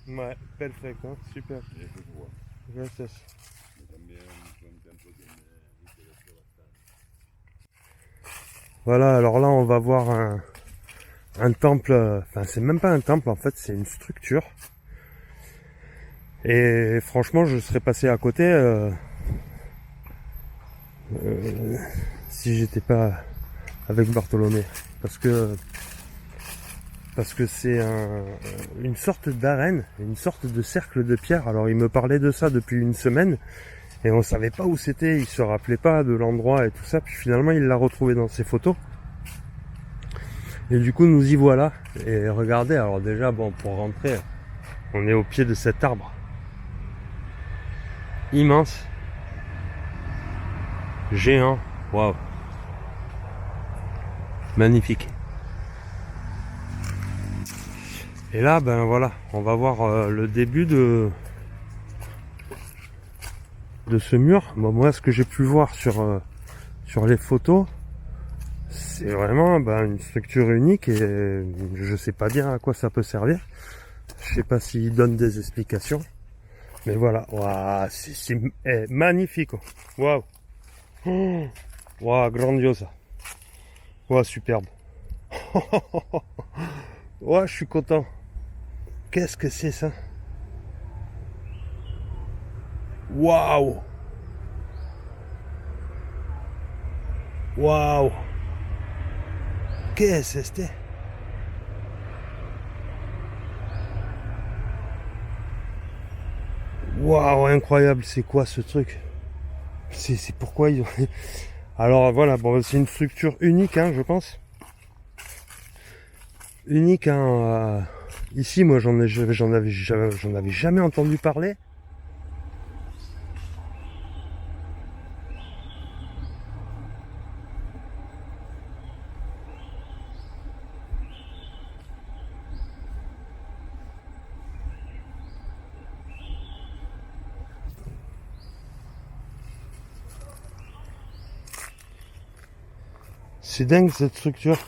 Ouais, perfecto, super. Eso es bueno. Gracias. Yo también fue un templo que me interesó bastante. Voilà, alors là on va voir un temple, enfin c'est même pas un temple en fait, c'est une structure. Et franchement je serais passé à côté si j'étais pas avec Bartholomé. Parce que c'est une sorte d'arène, une sorte de cercle de pierre. Alors il me parlait de ça depuis une semaine et on savait pas où c'était, il se rappelait pas de l'endroit et tout ça, puis finalement il l'a retrouvé dans ses photos. Et du coup nous y voilà. Et regardez, alors déjà bon pour rentrer, on est au pied de cet arbre. Immense, géant, waouh, magnifique. Et là ben voilà, on va voir le début de ce mur. Bon, moi ce que j'ai pu voir sur les photos, c'est vraiment une structure unique et je sais pas bien à quoi ça peut servir. Je sais pas s'il donne des explications. Mais voilà, waouh, c'est magnifique. Waouh. Oh, waouh, grandiose. Waouh, superbe. Ouais, je suis content. Qu'est-ce que c'est ça? Waouh. Waouh. Qu'est-ce que c'était? Waouh, incroyable, c'est quoi ce truc? C'est pourquoi ils ont... Alors voilà, bon, c'est une structure unique, hein, je pense. Unique, hein. Ici, moi, j'en avais jamais entendu parler. C'est dingue cette structure.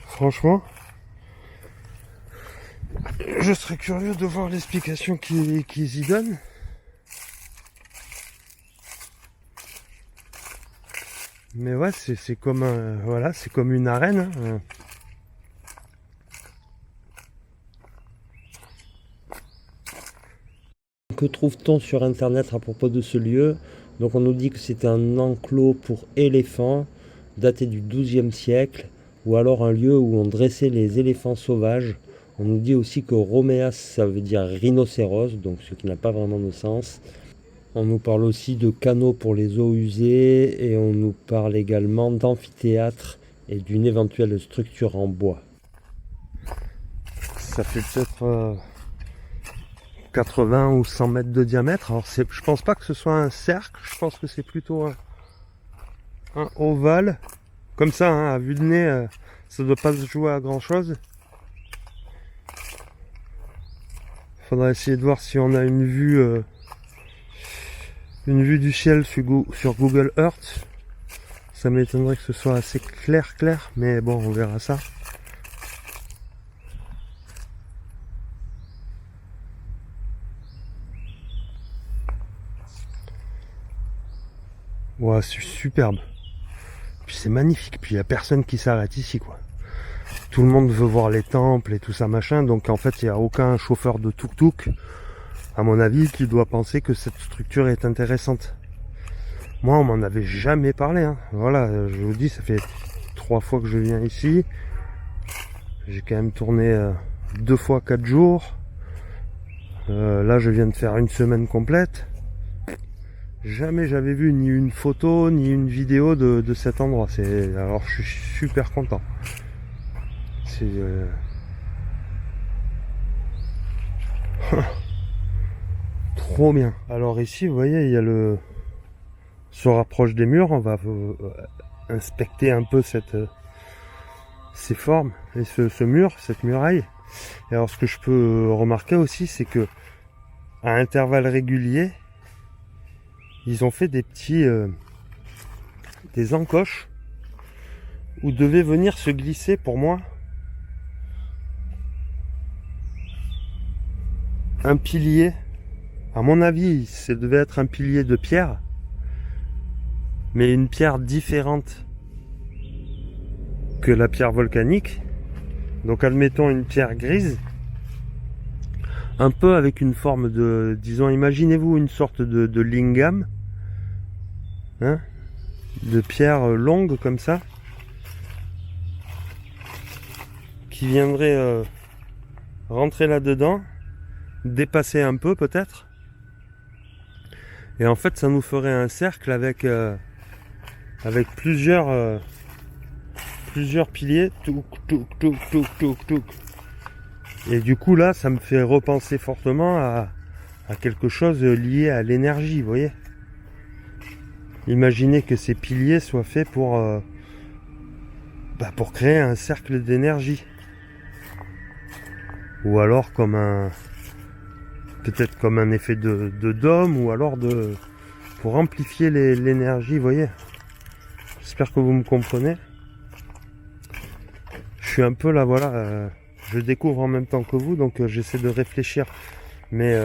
Franchement, je serais curieux de voir l'explication qu'ils y donnent. Mais ouais, c'est comme voilà, c'est comme une arène. Hein. Que trouve-t-on sur internet à propos de ce lieu? Donc on nous dit que c'est un enclos pour éléphants daté du XIIe siècle, ou alors un lieu où on dressait les éléphants sauvages. On nous dit aussi que Roméas, ça veut dire rhinocéros, donc ce qui n'a pas vraiment de sens. On nous parle aussi de canaux pour les eaux usées et on nous parle également d'amphithéâtre et d'une éventuelle structure en bois. Ça fait peut-être 80 ou 100 mètres de diamètre. Alors je pense pas que ce soit un cercle, je pense que c'est plutôt un ovale. Comme ça, hein, à vue de nez, ça doit pas se jouer à grand chose. Faudra essayer de voir si on a une vue du ciel sur Google Earth. Ça m'étonnerait que ce soit assez clair, mais bon, on verra ça. Ouais, c'est superbe. Puis c'est magnifique. Puis il y a personne qui s'arrête ici, quoi. Tout le monde veut voir les temples et tout ça machin. Donc en fait, il n'y a aucun chauffeur de tuk-tuk, à mon avis, qui doit penser que cette structure est intéressante. Moi, on m'en avait jamais parlé. Hein. Voilà, je vous dis, ça fait 3 fois que je viens ici. J'ai quand même tourné 2 fois 4 jours. Là, je viens de faire une semaine complète. Jamais j'avais vu ni une photo ni une vidéo de cet endroit. Alors je suis super content. C'est trop bien. Alors ici, vous voyez, il y a se rapproche des murs. On va inspecter un peu ces formes et ce mur, cette muraille. Et alors ce que je peux remarquer aussi, c'est que à intervalles réguliers, ils ont fait des encoches où devait venir se glisser pour moi un pilier. À mon avis, ça devait être un pilier de pierre, mais une pierre différente que la pierre volcanique. Donc admettons une pierre grise, un peu avec une forme de, disons, imaginez-vous une sorte de lingam, hein, de pierre longue comme ça, qui viendrait rentrer là-dedans, dépasser un peu peut-être, et en fait ça nous ferait un cercle avec plusieurs piliers, touk, touk, touk, touk, touk, touk. Et du coup là ça me fait repenser fortement à quelque chose lié à l'énergie, vous voyez. Imaginez que ces piliers soient faits pour créer un cercle d'énergie, ou alors peut-être comme un effet de dôme, ou alors pour amplifier l'énergie, vous voyez. J'espère que vous me comprenez. Je suis un peu là, voilà, je découvre en même temps que vous, donc j'essaie de réfléchir. Mais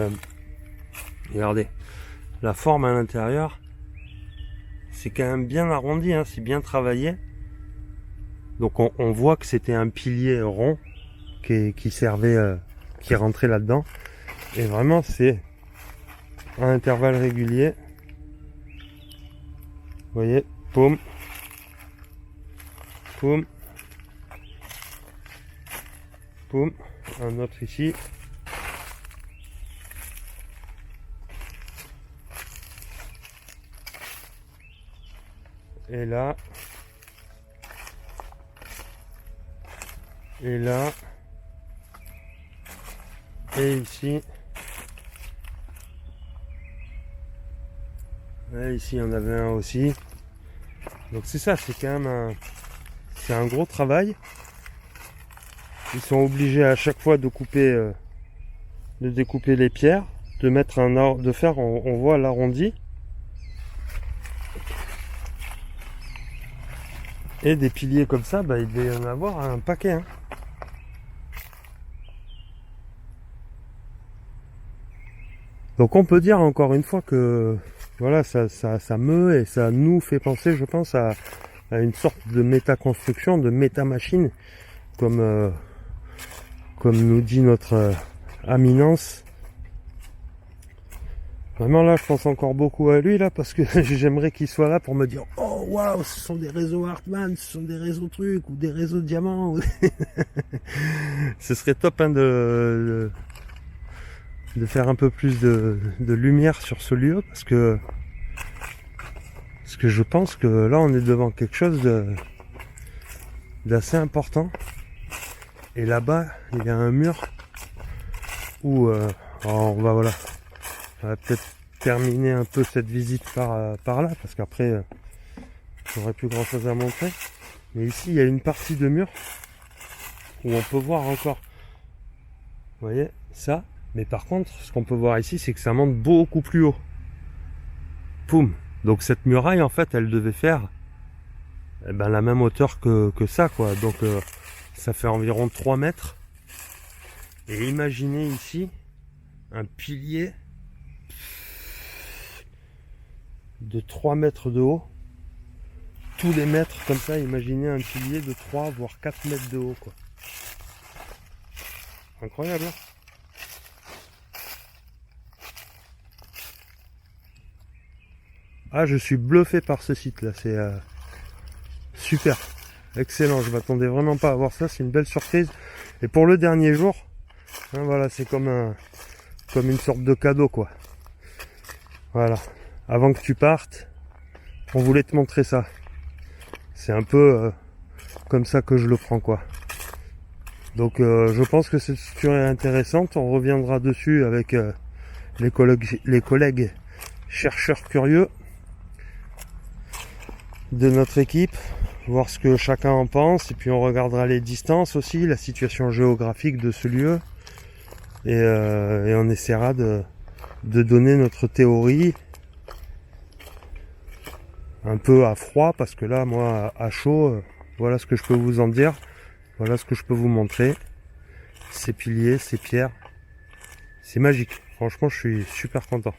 regardez, la forme à l'intérieur, c'est quand même bien arrondi, hein, c'est bien travaillé. Donc on voit que c'était un pilier rond qui servait, qui rentrait là-dedans. Et vraiment, c'est à intervalles réguliers. Vous voyez, poum, poum, poum, un autre ici. Et là. Et là. Et ici. Et ici, il y en avait un aussi. Donc c'est ça, c'est quand même c'est un gros travail. Ils sont obligés à chaque fois de découper les pierres, de mettre de faire, on voit l'arrondi. Et des piliers comme ça, il devait y en avoir un paquet, hein. Donc on peut dire encore une fois que voilà, ça meut et ça nous fait penser, je pense, à une sorte de méta-construction, de méta-machine, comme nous dit notre Aminence. Vraiment là, je pense encore beaucoup à lui là, parce que j'aimerais qu'il soit là pour me dire « Oh waouh, ce sont des réseaux Hartmann, ce sont des réseaux trucs, ou des réseaux diamants. » Ce serait top, hein, de faire un peu plus de lumière sur ce lieu, parce que je pense que là on est devant quelque chose d'assez important. Et là-bas il y a un mur où on va peut-être terminer un peu cette visite par là, parce qu'après j'aurais plus grand chose à montrer. Mais ici il y a une partie de mur où on peut voir encore, vous voyez ça. Mais par contre, ce qu'on peut voir ici, c'est que ça monte beaucoup plus haut. Poum. Donc cette muraille, en fait, elle devait faire la même hauteur que ça, quoi. Donc ça fait environ 3 mètres. Et imaginez ici un pilier de 3 mètres de haut. Tous les mètres comme ça, imaginez un pilier de 3 voire 4 mètres de haut, quoi. Incroyable, hein. Ah, je suis bluffé par ce site là, c'est super, excellent, je m'attendais vraiment pas à voir ça, c'est une belle surprise. Et pour le dernier jour, hein, voilà, c'est comme une sorte de cadeau, quoi. Voilà, avant que tu partes, on voulait te montrer ça. C'est un peu comme ça que je le prends, quoi. Donc je pense que cette structure est intéressante, on reviendra dessus avec les collègues chercheurs curieux de notre équipe, voir ce que chacun en pense, et puis on regardera les distances aussi, la situation géographique de ce lieu, et on essaiera de donner notre théorie un peu à froid, parce que là, moi, à chaud, voilà ce que je peux vous en dire, voilà ce que je peux vous montrer, ces piliers, ces pierres, C'est magique. Franchement, je suis super content.